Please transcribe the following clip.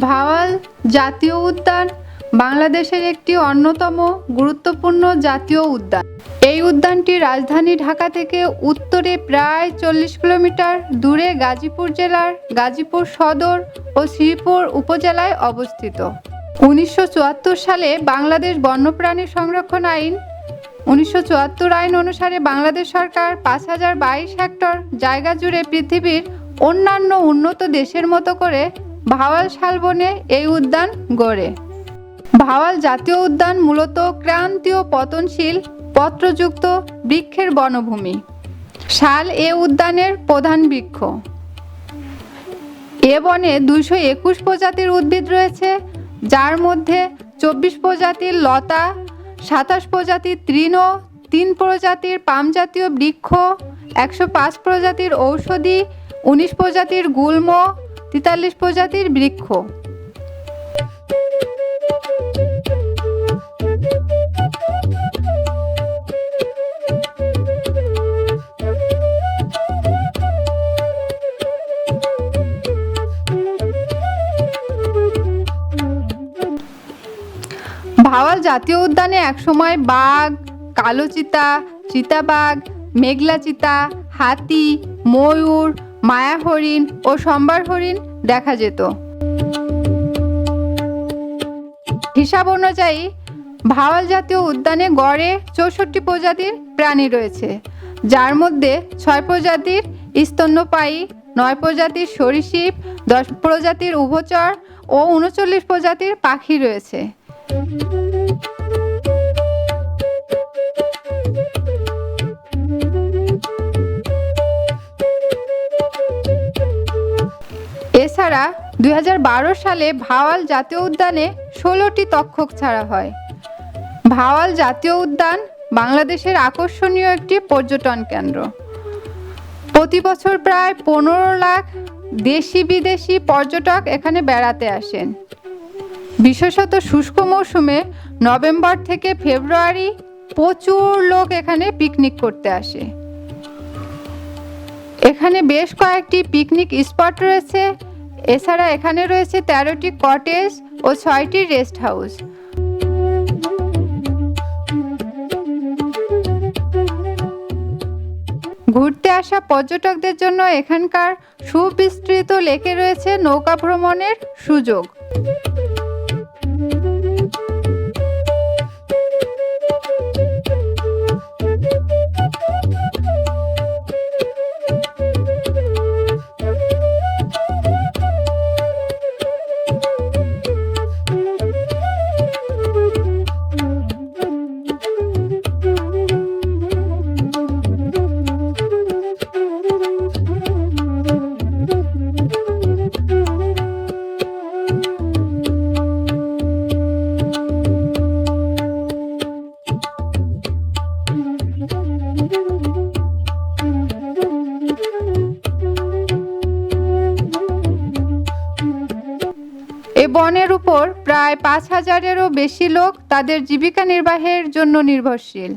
ভাওয়াল জাতীয় উদ্যান বাংলাদেশের একটি অন্যতম গুরুত্বপূর্ণ জাতীয় উদ্যান। এই উদ্যানটি রাজধানী ঢাকা থেকে উত্তরে প্রায় 40 কিলোমিটার দূরে গাজীপুর জেলার গাজীপুর সদর ও শ্রীপুর উপজেলায় অবস্থিত। 1974 সালে বাংলাদেশ বন্যপ্রাণী সংরক্ষণ আইন 1974 আইন অনুসারে বাংলাদেশ সরকার 5022 হেক্টর জায়গা জুড়ে পৃথিবীর অন্যান্য উন্নত দেশের মতো করে ভাওয়াল শালবনে এই উদ্যান গড়ে। ভাওয়াল জাতীয় উদ্যান মূলত ক্রান্তীয় পতনশীল পত্রযুক্ত বৃক্ষের বনভূমি। শাল এ উদ্যানের প্রধান বৃক্ষ। এ বনে 221 প্রজাতির উদ্ভিদ রয়েছে, যার মধ্যে 24 প্রজাতির লতা, 27 প্রজাতির তৃণ, 3 প্রজাতির পাম জাতীয় বৃক্ষ, 105 প্রজাতির ঔষধি, 19 প্রজাতির গুল্ম, 43 প্রজাতির বৃক্ষ। ভাওয়াল জাতীয় উদ্যানে একসময় বাঘ, কালো চিতা, চিতাবাঘ, মেঘলা চিতা, হাতি, ময়ূর, মায়া হরিণ ও সম্বার হরিণ দেখা যেত। হিসাব অনুযায়ী ভাওয়াল জাতীয় উদ্যানে গড়ে 64 প্রজাতির প্রাণী রয়েছে, যার মধ্যে 6 প্রজাতির স্তন্যপায়ী, 9 প্রজাতির সরীসৃপ, 10 প্রজাতির উভচর ও 39 প্রজাতির পাখি রয়েছে। এছাড়া 2012 সালে ভাওয়াল জাতীয় উদ্যানে 16টি তক্ষক ছাড়া হয়। ভাওয়াল জাতীয় উদ্যান বাংলাদেশের আকর্ষণীয় একটি পর্যটন কেন্দ্র। প্রতি বছর প্রায় 15 লাখ দেশি বিদেশি পর্যটক এখানে বেড়াতে আসেন। বিশেষত শুষ্ক মৌসুমে নভেম্বর থেকে ফেব্রুয়ারি প্রচুর লোক এখানে পিকনিক করতে আসে। এখানে বেশ কয়েকটি পিকনিক স্পট রয়েছে। এছাড়া এখানে রয়েছে 13টি কটেজ ও 6টি রেস্ট হাউস। ঘুরতে আসা পর্যটকদের জন্য এখানকার সুবিস্তৃত লেকে রয়েছে নৌকা ভ্রমণের সুযোগ। এ বনের উপর প্রায় 5000-এরও বেশি লোক তাদের জীবিকা নির্বাহের জন্য নির্ভরশীল।